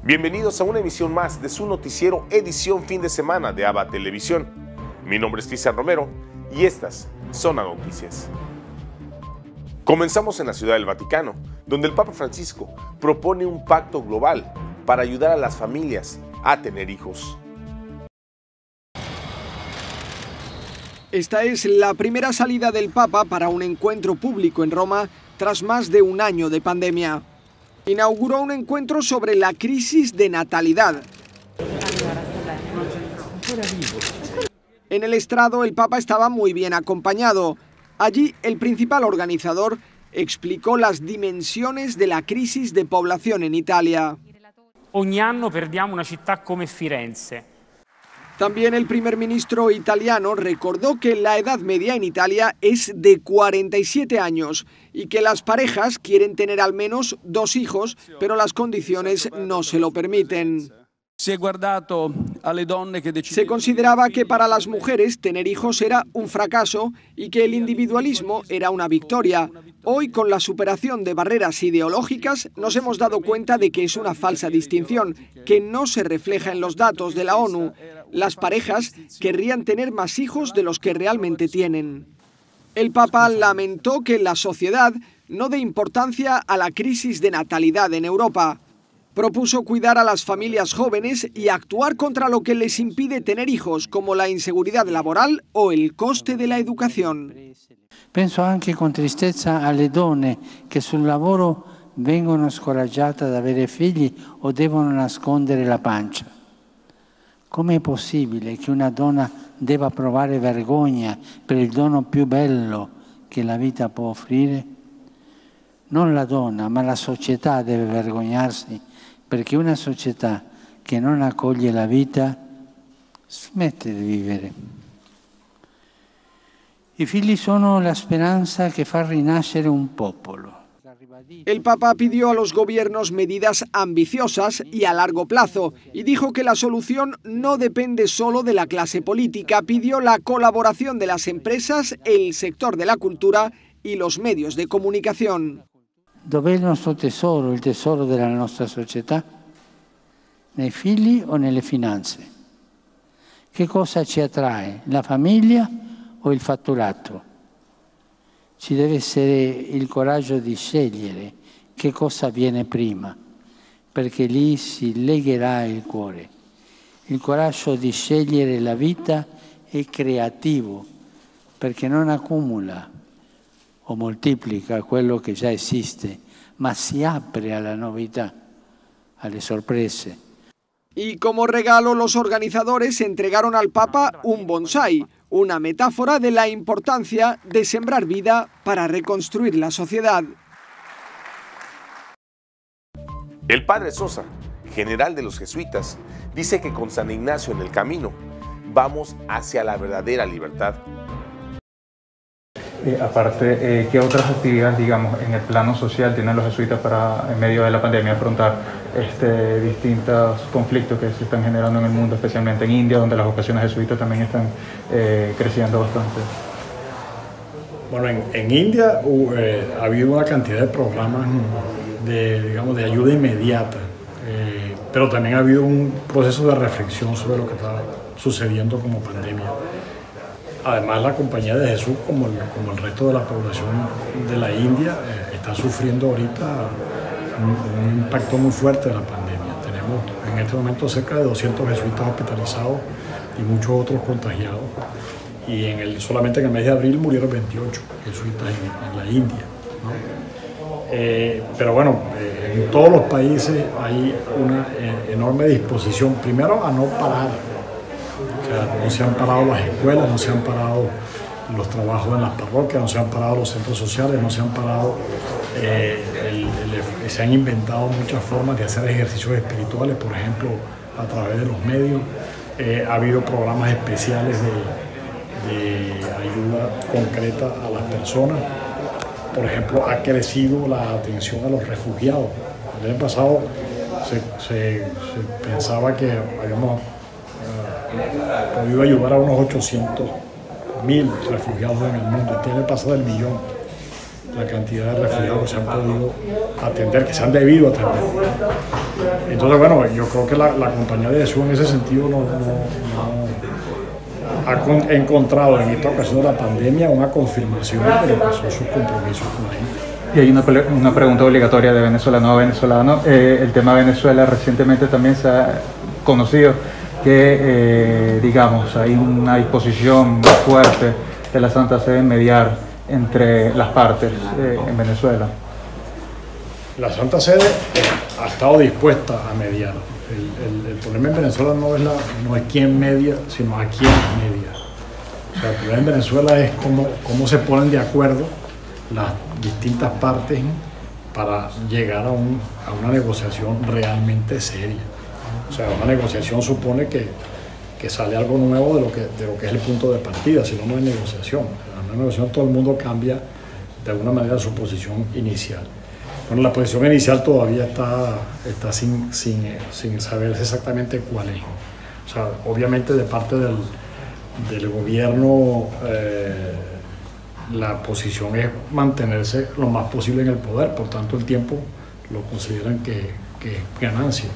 Bienvenidos a una emisión más de su noticiero edición fin de semana de ABA Televisión. Mi nombre es Cristian Romero y estas son las noticias. Comenzamos en la Ciudad del Vaticano, donde el Papa Francisco propone un pacto global para ayudar a las familias a tener hijos. Esta es la primera salida del Papa para un encuentro público en Roma tras más de un año de pandemia. Inauguró un encuentro sobre la crisis de natalidad. En el estrado el Papa estaba muy bien acompañado. Allí el principal organizador explicó las dimensiones de la crisis de población en Italia. Ogni anno perdiamo una città come Firenze. También el primer ministro italiano recordó que la edad media en Italia es de 47 años y que las parejas quieren tener al menos 2 hijos, pero las condiciones no se lo permiten. Se consideraba que para las mujeres tener hijos era un fracaso y que el individualismo era una victoria. Hoy, con la superación de barreras ideológicas, nos hemos dado cuenta de que es una falsa distinción, que no se refleja en los datos de la ONU. Las parejas querrían tener más hijos de los que realmente tienen. El Papa lamentó que la sociedad no dé importancia a la crisis de natalidad en Europa. Propuso cuidar a las familias jóvenes y actuar contra lo que les impide tener hijos, como la inseguridad laboral o el coste de la educación. Penso anche con tristezza alle donne che sul lavoro vengono scoraggiate ad avere figli o devono nascondere la pancia. Com'è possibile che una donna debba provare vergogna per il dono più bello che la vita può offrire? Non la donna, ma la società deve vergognarsi, perché una società che non accoglie la vita smette di vivere. I figli sono la speranza che fa rinascere un popolo. El Papa pidió a los gobiernos medidas ambiciosas y a largo plazo y dijo que la solución no depende solo de la clase política. Pidió la colaboración de las empresas, el sector de la cultura y los medios de comunicación. Dov'è il nostro tesoro, il tesoro della nostra società? Nei figli o nelle finanze? Che cosa ci attrae, la famiglia o il fatturato? Ci deve essere il coraggio di scegliere che cosa viene prima, perché lì si legherà il cuore. Il coraggio di scegliere la vita è creativo, perché non accumula o moltiplica quello che già esiste, ma si apre alla novità, alle sorprese. Y como regalo, los organizadores entregaron al Papa un bonsái, una metáfora de la importancia de sembrar vida para reconstruir la sociedad. El padre Sosa, general de los jesuitas, dice que con San Ignacio en el camino vamos hacia la verdadera libertad. Aparte, ¿qué otras actividades, digamos, en el plano social tienen los jesuitas para, en medio de la pandemia, afrontar distintos conflictos que se están generando en el mundo, especialmente en India, donde las vocaciones jesuitas también están creciendo bastante? Bueno, en India ha habido una cantidad de programas de ayuda inmediata, pero también ha habido un proceso de reflexión sobre lo que está sucediendo como pandemia. Además, la Compañía de Jesús, como el resto de la población de la India, está sufriendo ahorita un impacto muy fuerte de la pandemia. Tenemos en este momento cerca de 200 jesuitas hospitalizados y muchos otros contagiados. Y solamente en el mes de abril murieron 28 jesuitas en la India, ¿no? Pero bueno, en todos los países hay una enorme disposición, primero a no parar. O sea, no se han parado las escuelas, no se han parado los trabajos en las parroquias, no se han parado los centros sociales, no se han parado, se han inventado muchas formas de hacer ejercicios espirituales, por ejemplo, a través de los medios. Ha habido programas especiales de ayuda concreta a las personas. Por ejemplo, ha crecido la atención a los refugiados. El año pasado se pensaba que habíamos podido ayudar a unos 800.000 refugiados en el mundo. Tiene pasado el millón la cantidad de refugiados que se han podido atender, que se han debido atender. Entonces, bueno, yo creo que la Compañía de Jesús en ese sentido ha encontrado en esta ocasión de la pandemia una confirmación de lo que son sus compromisos con la gente. Y hay una pregunta obligatoria de venezolano a venezolano. El tema de Venezuela recientemente también se ha conocido que, digamos, hay una disposición fuerte de la Santa Sede en mediar entre las partes en Venezuela. La Santa Sede ha estado dispuesta a mediar. El problema en Venezuela no es quién media, sino a quién media. O sea, el problema en Venezuela es cómo se ponen de acuerdo las distintas partes para llegar a una negociación realmente seria. O sea, una negociación supone que sale algo nuevo de lo que es el punto de partida, si no, no hay negociación. En una negociación todo el mundo cambia de alguna manera su posición inicial. Bueno, la posición inicial todavía está sin saberse exactamente cuál es. O sea, obviamente de parte del gobierno la posición es mantenerse lo más posible en el poder, por tanto el tiempo lo consideran que es ganancia.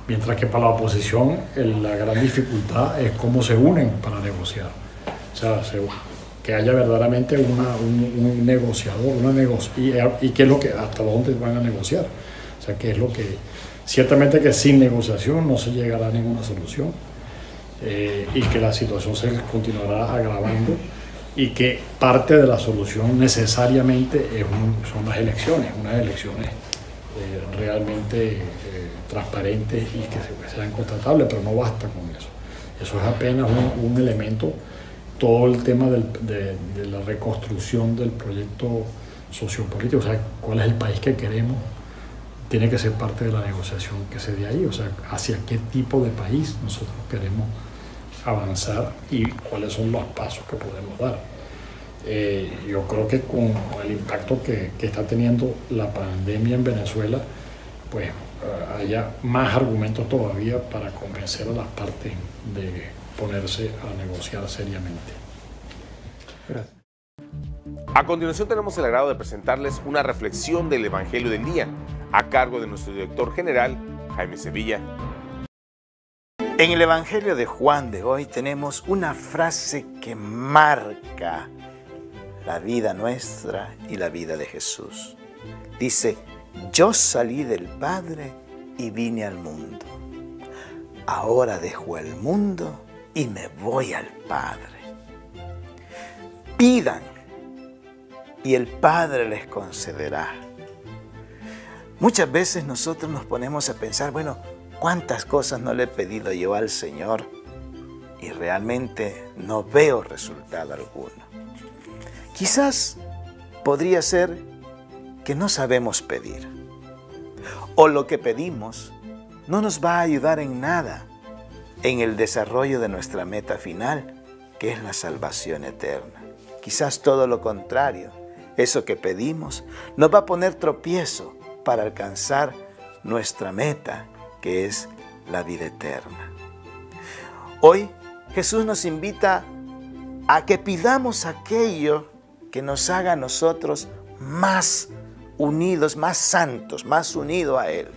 Mientras que para la oposición la gran dificultad es cómo se unen para negociar. O sea, que haya verdaderamente un negociador, y qué es lo que, hasta dónde van a negociar. O sea, qué es lo que, ciertamente que sin negociación no se llegará a ninguna solución, y que la situación se continuará agravando, y que parte de la solución necesariamente son las elecciones, unas elecciones realmente transparentes y que sean constatables, pero no basta con eso. Eso es apenas un elemento. Todo el tema de la reconstrucción del proyecto sociopolítico, o sea, cuál es el país que queremos, tiene que ser parte de la negociación que se dé ahí, o sea, hacia qué tipo de país nosotros queremos avanzar y cuáles son los pasos que podemos dar. Yo creo que con el impacto que está teniendo la pandemia en Venezuela, pues haya más argumentos todavía para convencer a las partes de ponerse a negociar seriamente. Gracias. A continuación tenemos el agrado de presentarles una reflexión del Evangelio del Día, a cargo de nuestro director general, Jaime Sevilla. En el Evangelio de Juan de hoy tenemos una frase que marca la vida nuestra y la vida de Jesús. Dice: yo salí del Padre y vine al mundo. Ahora dejo el mundo y me voy al Padre. Pidan y el Padre les concederá. Muchas veces nosotros nos ponemos a pensar, bueno, ¿cuántas cosas no le he pedido yo al Señor? Y realmente no veo resultado alguno. Quizás podría ser que no sabemos pedir, o lo que pedimos no nos va a ayudar en nada en el desarrollo de nuestra meta final, que es la salvación eterna. Quizás todo lo contrario, eso que pedimos nos va a poner tropiezo para alcanzar nuestra meta, que es la vida eterna. Hoy Jesús nos invita a que pidamos aquello que nos haga a nosotros más unidos, más santos, más unidos a Él.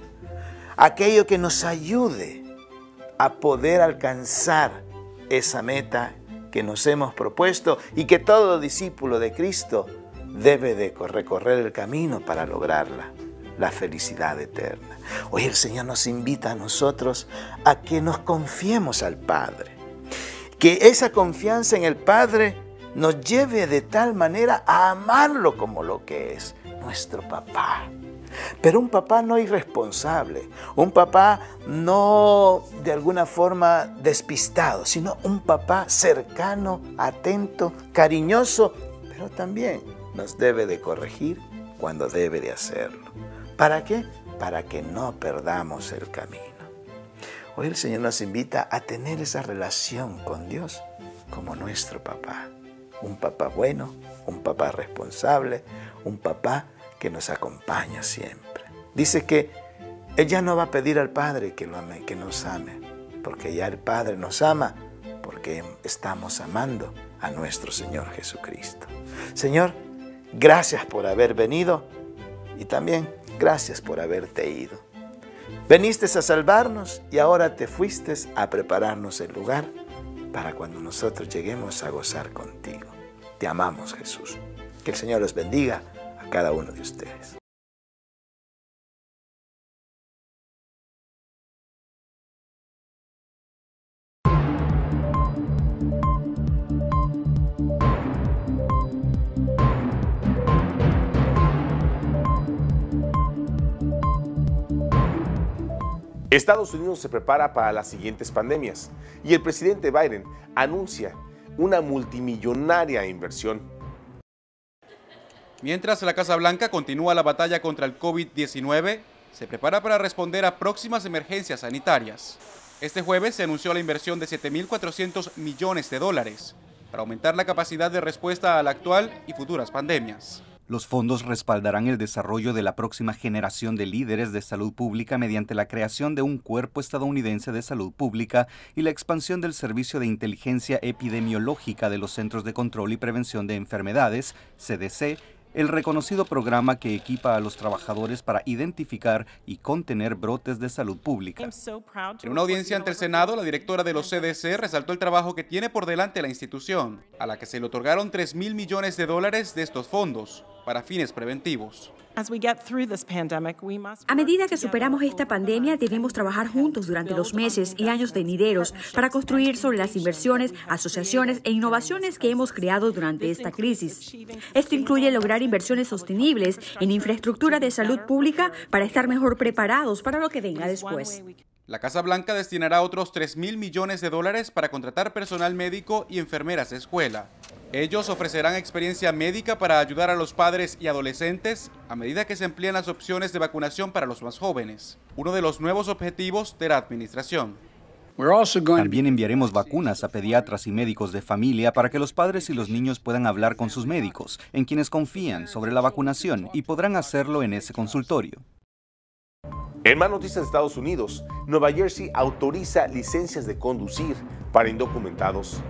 Aquello que nos ayude a poder alcanzar esa meta que nos hemos propuesto y que todo discípulo de Cristo debe de recorrer el camino para lograrla, la felicidad eterna. Hoy el Señor nos invita a nosotros a que nos confiemos al Padre, que esa confianza en el Padre nos lleve de tal manera a amarlo como lo que es, nuestro papá. Pero un papá no irresponsable, un papá no de alguna forma despistado, sino un papá cercano, atento, cariñoso, pero también nos debe de corregir cuando debe de hacerlo. ¿Para qué? Para que no perdamos el camino. Hoy el Señor nos invita a tener esa relación con Dios como nuestro papá. Un papá bueno, un papá responsable, un papá que nos acompaña siempre. Dice que Él ya no va a pedir al Padre que lo ame, que nos ame, porque ya el Padre nos ama, porque estamos amando a nuestro Señor Jesucristo. Señor, gracias por haber venido y también gracias por haberte ido. Veniste a salvarnos y ahora te fuiste a prepararnos el lugar para cuando nosotros lleguemos a gozar contigo. Te amamos, Jesús. Que el Señor los bendiga a cada uno de ustedes. Estados Unidos se prepara para las siguientes pandemias y el presidente Biden anuncia una multimillonaria inversión. Mientras la Casa Blanca continúa la batalla contra el COVID-19, se prepara para responder a próximas emergencias sanitarias. Este jueves se anunció la inversión de $7.400 millones para aumentar la capacidad de respuesta a la actual y futuras pandemias. Los fondos respaldarán el desarrollo de la próxima generación de líderes de salud pública mediante la creación de un cuerpo estadounidense de salud pública y la expansión del Servicio de Inteligencia Epidemiológica de los Centros de Control y Prevención de Enfermedades, CDC, el reconocido programa que equipa a los trabajadores para identificar y contener brotes de salud pública. En una audiencia ante el Senado, la directora de los CDC resaltó el trabajo que tiene por delante la institución, a la que se le otorgaron $3.000 millones de estos fondos para fines preventivos. A medida que superamos esta pandemia, debemos trabajar juntos durante los meses y años venideros para construir sobre las inversiones, asociaciones e innovaciones que hemos creado durante esta crisis. Esto incluye lograr inversiones sostenibles en infraestructura de salud pública para estar mejor preparados para lo que venga después. La Casa Blanca destinará otros $3.000 millones para contratar personal médico y enfermeras de escuela. Ellos ofrecerán experiencia médica para ayudar a los padres y adolescentes a medida que se emplean las opciones de vacunación para los más jóvenes, uno de los nuevos objetivos de la administración. También enviaremos vacunas a pediatras y médicos de familia para que los padres y los niños puedan hablar con sus médicos, en quienes confían sobre la vacunación y podrán hacerlo en ese consultorio. En más noticias de Estados Unidos, Nueva Jersey autoriza licencias de conducir para indocumentados.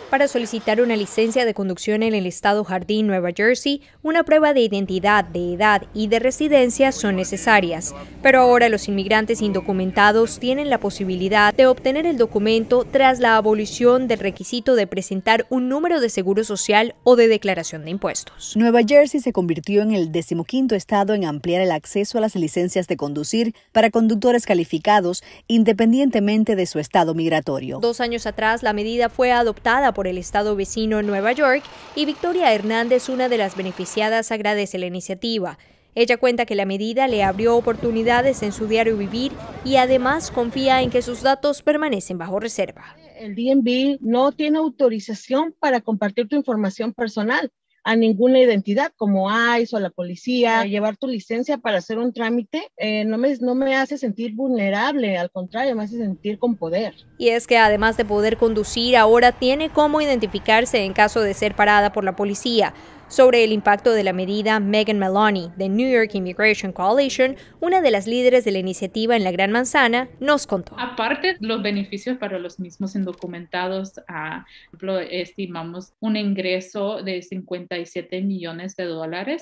Para solicitar una licencia de conducción en el estado Jardín, Nueva Jersey, una prueba de identidad, de edad y de residencia son necesarias. Pero ahora los inmigrantes indocumentados tienen la posibilidad de obtener el documento tras la abolición del requisito de presentar un número de seguro social o de declaración de impuestos. Nueva Jersey se convirtió en el 15º estado en ampliar el acceso a las licencias de conducir para conductores calificados, independientemente de su estado migratorio. 2 años atrás, la medida fue adoptada por el estado vecino Nueva York y Victoria Hernández, una de las beneficiadas, agradece la iniciativa. Ella cuenta que la medida le abrió oportunidades en su diario vivir y además confía en que sus datos permanecen bajo reserva. El DMV no tiene autorización para compartir tu información personal a ninguna identidad como ICE o la policía. Llevar tu licencia para hacer un trámite no me hace sentir vulnerable, al contrario, me hace sentir con poder. Y es que además de poder conducir, ahora tiene cómo identificarse en caso de ser parada por la policía. Sobre el impacto de la medida, Megan Maloney, de New York Immigration Coalition, una de las líderes de la iniciativa en la Gran Manzana, nos contó. Aparte de los beneficios para los mismos indocumentados, por ejemplo, estimamos un ingreso de $57 millones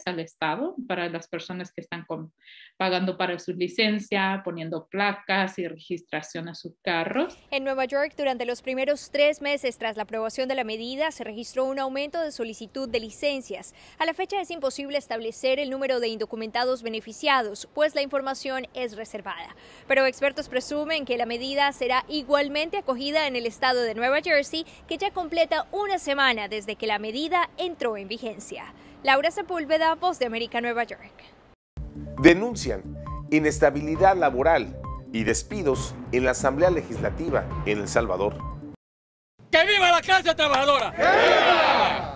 al Estado para las personas que están pagando para su licencia, poniendo placas y registración a sus carros. En Nueva York, durante los primeros 3 meses tras la aprobación de la medida, se registró un aumento de solicitud de licencias. A la fecha es imposible establecer el número de indocumentados beneficiados, pues la información es reservada. Pero expertos presumen que la medida será igualmente acogida en el estado de Nueva Jersey, que ya completa 1 semana desde que la medida entró en vigencia. Laura Sepúlveda, Voz de América, Nueva York. Denuncian inestabilidad laboral y despidos en la Asamblea Legislativa en El Salvador. ¡Que viva la clase trabajadora! ¡Viva!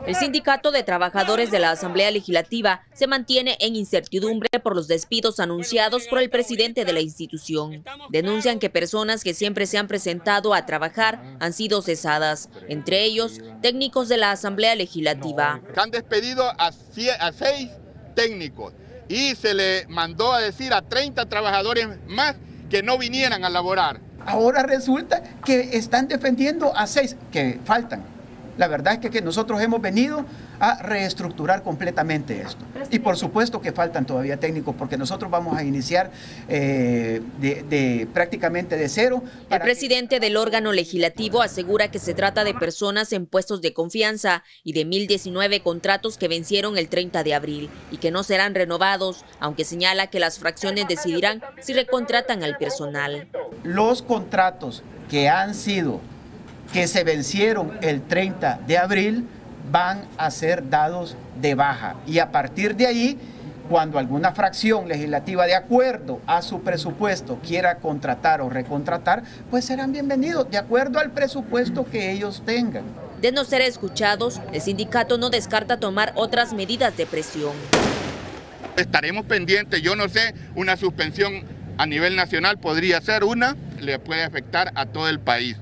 El Sindicato de Trabajadores de la Asamblea Legislativa se mantiene en incertidumbre por los despidos anunciados por el presidente de la institución. Denuncian que personas que siempre se han presentado a trabajar han sido cesadas, entre ellos técnicos de la Asamblea Legislativa. Han despedido a 6 técnicos y se le mandó a decir a 30 trabajadores más que no vinieran a laborar. Ahora resulta que están defendiendo a 6 que faltan. La verdad es que nosotros hemos venido a reestructurar completamente esto. Y por supuesto que faltan todavía técnicos, porque nosotros vamos a iniciar prácticamente de cero. El presidente del órgano legislativo asegura que se trata de personas en puestos de confianza y de 1.019 contratos que vencieron el 30 de abril y que no serán renovados, aunque señala que las fracciones decidirán si recontratan al personal. Los contratos que se vencieron el 30 de abril van a ser dados de baja, y a partir de ahí, cuando alguna fracción legislativa de acuerdo a su presupuesto quiera contratar o recontratar, pues serán bienvenidos de acuerdo al presupuesto que ellos tengan. De no ser escuchados, el sindicato no descarta tomar otras medidas de presión. Estaremos pendientes, yo no sé, una suspensión a nivel nacional podría ser una, le puede afectar a todo el país.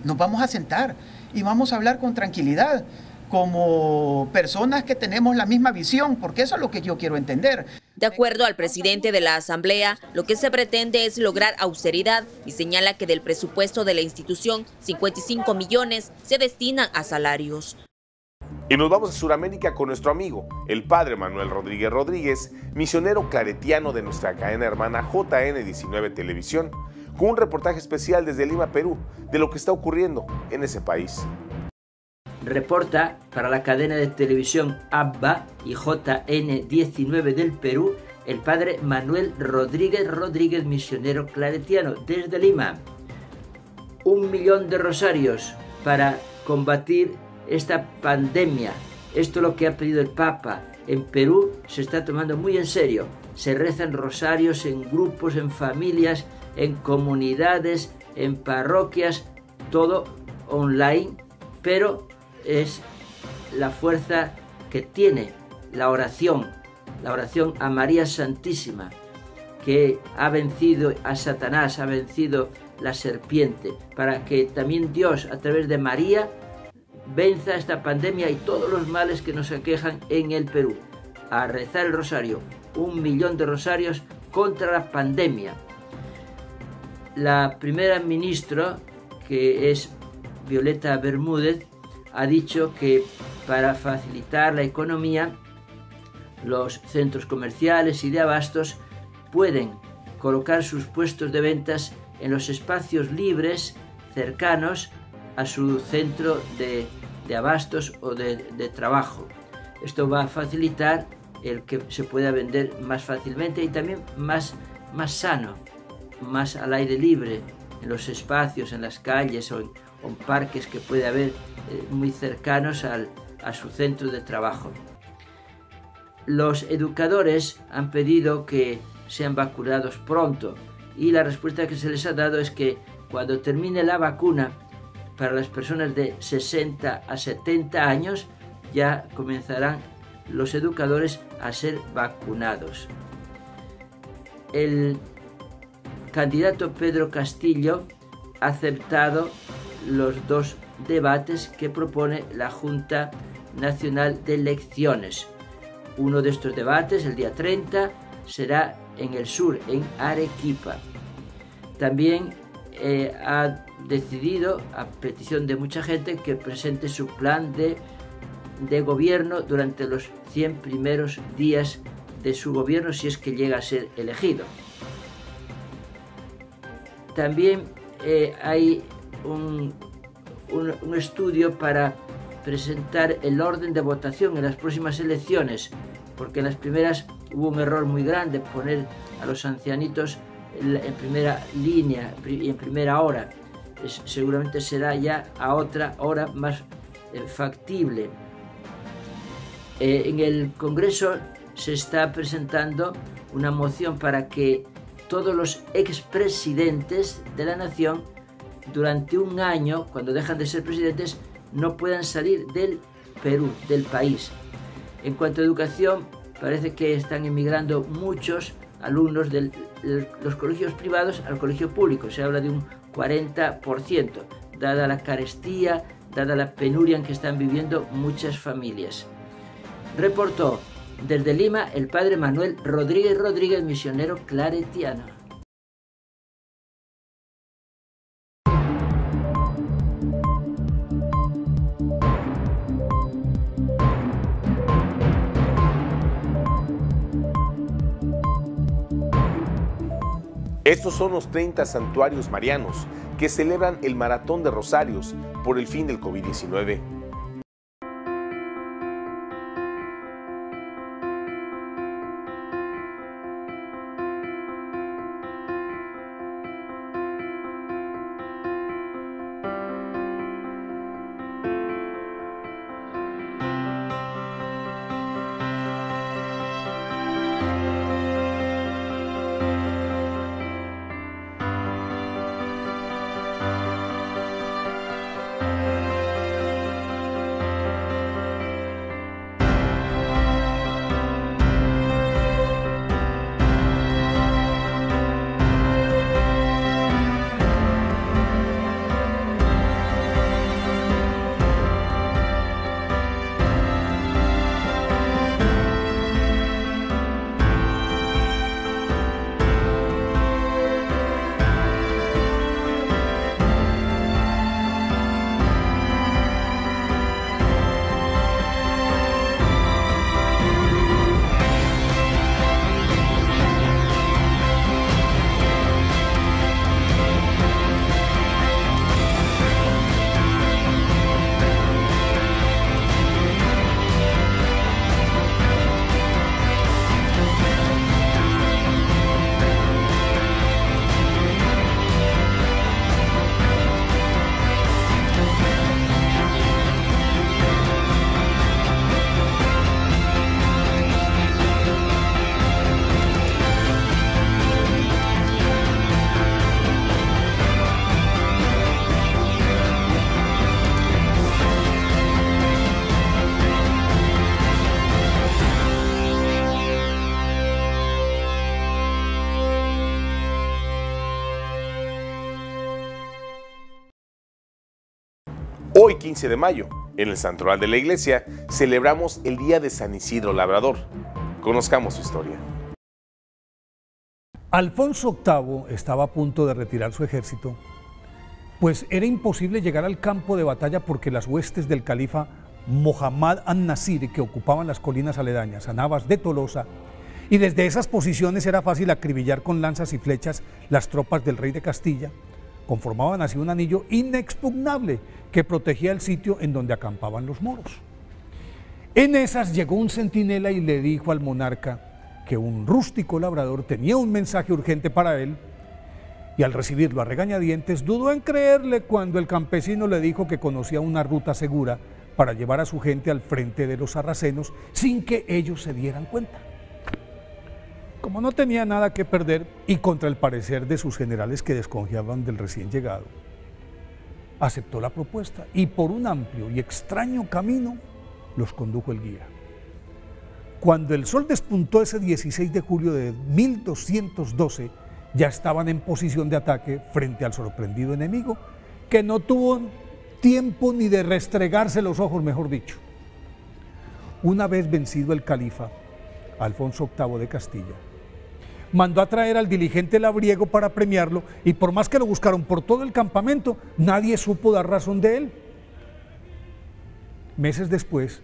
Nos vamos a sentar y vamos a hablar con tranquilidad, como personas que tenemos la misma visión, porque eso es lo que yo quiero entender. De acuerdo al presidente de la Asamblea, lo que se pretende es lograr austeridad y señala que del presupuesto de la institución, 55 millones se destinan a salarios. Y nos vamos a Sudamérica con nuestro amigo, el padre Manuel Rodríguez Rodríguez, misionero claretiano de nuestra cadena hermana JN19 Televisión, con un reportaje especial desde Lima, Perú, de lo que está ocurriendo en ese país. Reporta para la cadena de televisión ABBA y JN19 del Perú, el padre Manuel Rodríguez Rodríguez, misionero claretiano desde Lima. 1 millón de rosarios para combatir esta pandemia. Esto es lo que ha pedido el Papa. En Perú se está tomando muy en serio. Se rezan rosarios en grupos, en familias, en comunidades, en parroquias, todo online, pero es la fuerza que tiene la oración a María Santísima, que ha vencido a Satanás, ha vencido la serpiente, para que también Dios, a través de María, venza esta pandemia y todos los males que nos aquejan en el Perú. A rezar el rosario, 1 millón de rosarios contra la pandemia. La primera ministra, que es Violeta Bermúdez, ha dicho que para facilitar la economía, los centros comerciales y de abastos pueden colocar sus puestos de ventas en los espacios libres cercanos a su centro de abastos o de trabajo. Esto va a facilitar el que se pueda vender más fácilmente y también más sano, más al aire libre, en los espacios, en las calles o en parques que puede haber muy cercanos a su centro de trabajo. Los educadores han pedido que sean vacunados pronto y la respuesta que se les ha dado es que cuando termine la vacuna para las personas de 60 a 70 años ya comenzarán los educadores a ser vacunados. El candidato Pedro Castillo ha aceptado los 2 debates que propone la Junta Nacional de Elecciones. Uno de estos debates, el día 30, será en el sur, en Arequipa. También ha decidido, a petición de mucha gente, que presente su plan de gobierno durante los 100 primeros días de su gobierno, si es que llega a ser elegido. También hay un estudio para presentar el orden de votación en las próximas elecciones, porque en las primeras hubo un error muy grande, poner a los ancianitos en primera línea y en primera hora. Seguramente será ya a otra hora más factible. En el Congreso se está presentando una moción para que todos los expresidentes de la nación, durante un año, cuando dejan de ser presidentes, no puedan salir del Perú, del país. En cuanto a educación, parece que están emigrando muchos alumnos de los colegios privados al colegio público. Se habla de un 40%, dada la carestía, dada la penuria en que están viviendo muchas familias. Reportó desde Lima el padre Manuel Rodríguez Rodríguez, misionero claretiano. Estos son los 30 santuarios marianos que celebran el Maratón de Rosarios por el fin del COVID-19. Hoy, 15 de mayo, en el santoral de la iglesia, celebramos el Día de San Isidro Labrador. Conozcamos su historia. Alfonso VIII estaba a punto de retirar su ejército, pues era imposible llegar al campo de batalla porque las huestes del califa Mohammad an-Nasir, que ocupaban las colinas aledañas a Navas de Tolosa, y desde esas posiciones era fácil acribillar con lanzas y flechas las tropas del rey de Castilla, conformaban así un anillo inexpugnable que protegía el sitio en donde acampaban los moros. En esas llegó un centinela y le dijo al monarca que un rústico labrador tenía un mensaje urgente para él, y al recibirlo a regañadientes dudó en creerle cuando el campesino le dijo que conocía una ruta segura para llevar a su gente al frente de los sarracenos sin que ellos se dieran cuenta. Como no tenía nada que perder y contra el parecer de sus generales que desconfiaban del recién llegado, aceptó la propuesta y por un amplio y extraño camino los condujo el guía. Cuando el sol despuntó ese 16 de julio de 1212, ya estaban en posición de ataque frente al sorprendido enemigo, que no tuvo tiempo ni de restregarse los ojos, mejor dicho. Una vez vencido el califa, Alfonso VIII de Castilla, mandó a traer al diligente labriego para premiarlo, y por más que lo buscaron por todo el campamento, nadie supo dar razón de él. Meses después,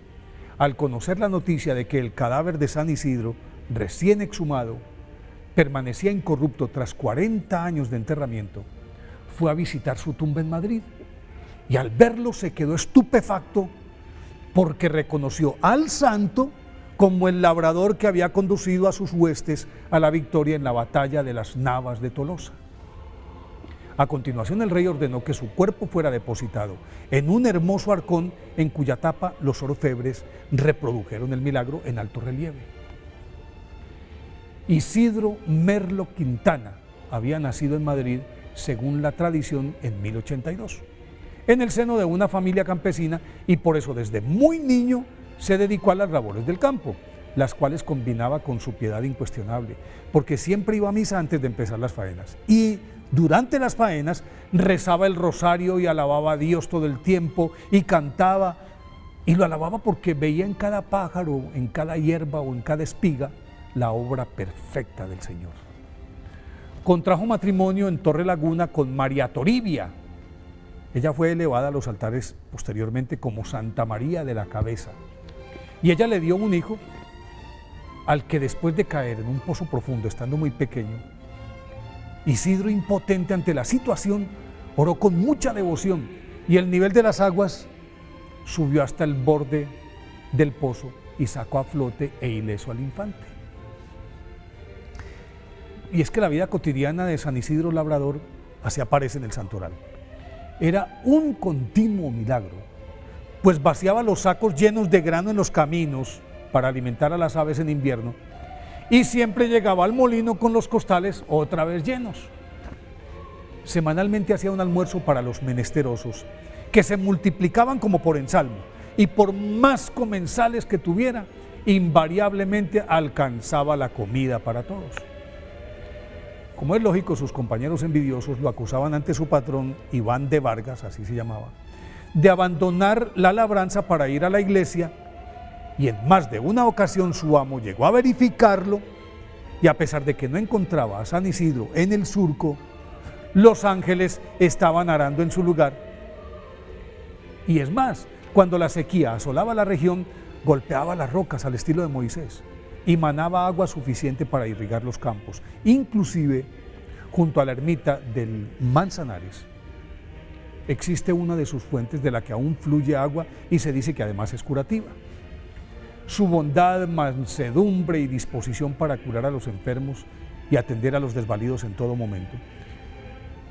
al conocer la noticia de que el cadáver de San Isidro, recién exhumado, permanecía incorrupto tras 40 años de enterramiento, fue a visitar su tumba en Madrid, y al verlo se quedó estupefacto porque reconoció al santo como el labrador que había conducido a sus huestes a la victoria en la batalla de las Navas de Tolosa. A continuación, el rey ordenó que su cuerpo fuera depositado en un hermoso arcón en cuya tapa los orfebres reprodujeron el milagro en alto relieve. Isidro Merlo Quintana había nacido en Madrid, según la tradición, en 1082, en el seno de una familia campesina, y por eso desde muy niño se dedicó a las labores del campo, las cuales combinaba con su piedad incuestionable, porque siempre iba a misa antes de empezar las faenas, y durante las faenas rezaba el rosario y alababa a Dios todo el tiempo, y cantaba, y lo alababa porque veía en cada pájaro, en cada hierba o en cada espiga la obra perfecta del Señor. Contrajo matrimonio en Torre Laguna con María Toribia. Ella fue elevada a los altares posteriormente como Santa María de la Cabeza, y ella le dio un hijo al que, después de caer en un pozo profundo estando muy pequeño, Isidro, impotente ante la situación, oró con mucha devoción y el nivel de las aguas subió hasta el borde del pozo y sacó a flote e ileso al infante. Y es que la vida cotidiana de San Isidro Labrador, así aparece en el santoral, era un continuo milagro, pues vaciaba los sacos llenos de grano en los caminos para alimentar a las aves en invierno y siempre llegaba al molino con los costales otra vez llenos. Semanalmente hacía un almuerzo para los menesterosos, que se multiplicaban como por ensalmo, y por más comensales que tuviera, invariablemente alcanzaba la comida para todos. Como es lógico, sus compañeros envidiosos lo acusaban ante su patrón, Iván de Vargas, así se llamaba, de abandonar la labranza para ir a la iglesia, y en más de una ocasión su amo llegó a verificarlo, y a pesar de que no encontraba a San Isidro en el surco, los ángeles estaban arando en su lugar. Y es más, cuando la sequía asolaba la región, golpeaba las rocas al estilo de Moisés y manaba agua suficiente para irrigar los campos, inclusive junto a la ermita del Manzanares. Existe una de sus fuentes de la que aún fluye agua y se dice que además es curativa. Su bondad, mansedumbre y disposición para curar a los enfermos y atender a los desvalidos en todo momento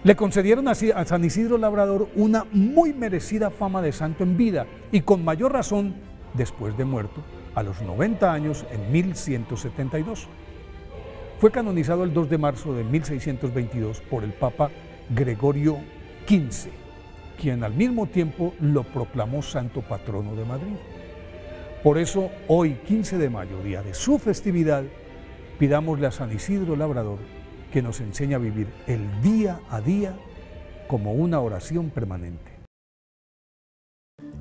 le concedieron así a San Isidro Labrador una muy merecida fama de santo en vida y con mayor razón después de muerto, a los 90 años en 1172. Fue canonizado el 2 de marzo de 1622 por el Papa Gregorio XV, quien al mismo tiempo lo proclamó santo patrono de Madrid. Por eso, hoy, 15 de mayo, día de su festividad, pidámosle a San Isidro Labrador que nos enseña a vivir el día a día como una oración permanente.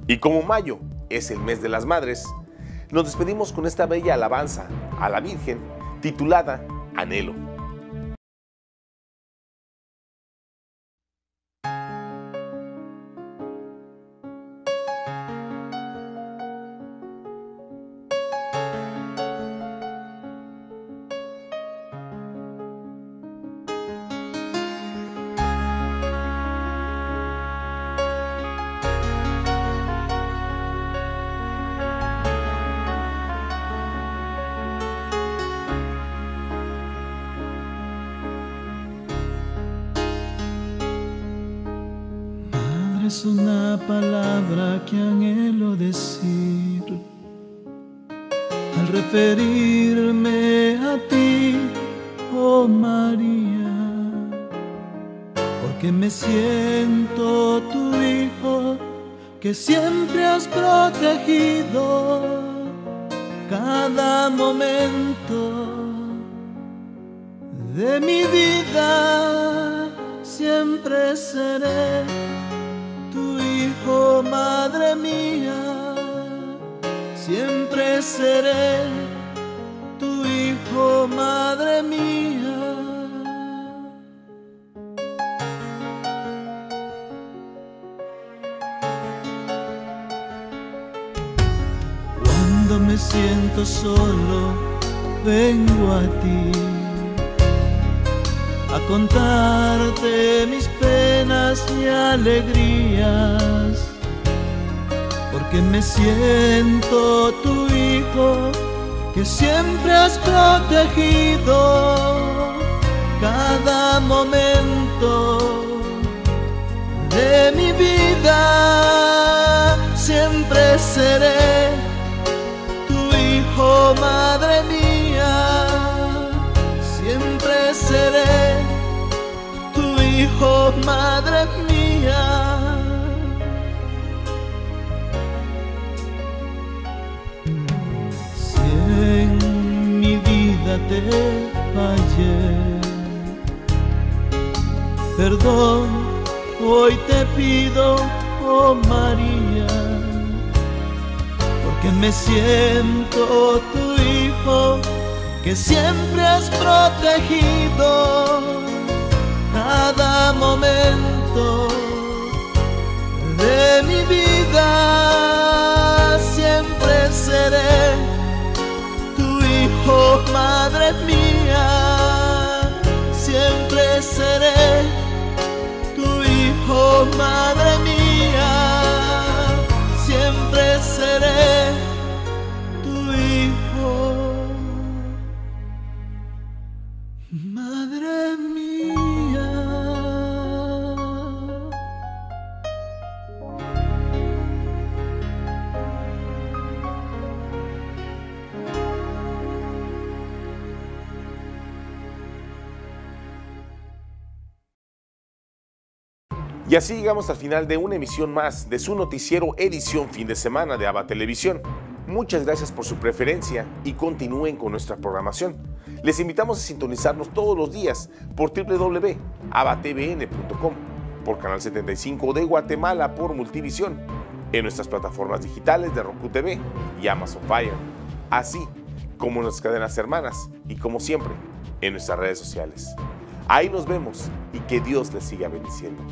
Y como mayo es el mes de las madres, nos despedimos con esta bella alabanza a la Virgen titulada Anhelo. Es una palabra que anhelo decir al referirme a ti, oh María, porque me siento tu hijo que siempre has protegido cada momento de mi vida. Siempre seré tu hijo, madre mía, siempre seré tu hijo, madre mía. Cuando me siento solo, vengo a ti a contarte mis penas y alegrías, porque me siento tu hijo que siempre has protegido cada momento de mi vida. Siempre seré tu hijo, madre mía, siempre seré tu hijo, madre mía. Si en mi vida te fallé, perdón hoy te pido, oh María, porque me siento tu hijo que siempre has protegido cada momento de mi vida. Siempre seré tu hijo, madre mía, siempre seré madre mía, siempre seré tu hijo. Madre mía. Y así llegamos al final de una emisión más de su noticiero edición fin de semana de ABA Televisión. Muchas gracias por su preferencia y continúen con nuestra programación. Les invitamos a sintonizarnos todos los días por www.abatvn.com, por Canal 75 de Guatemala por Multivisión, en nuestras plataformas digitales de Roku TV y Amazon Fire, así como en nuestras cadenas hermanas y como siempre en nuestras redes sociales. Ahí nos vemos y que Dios les siga bendiciendo.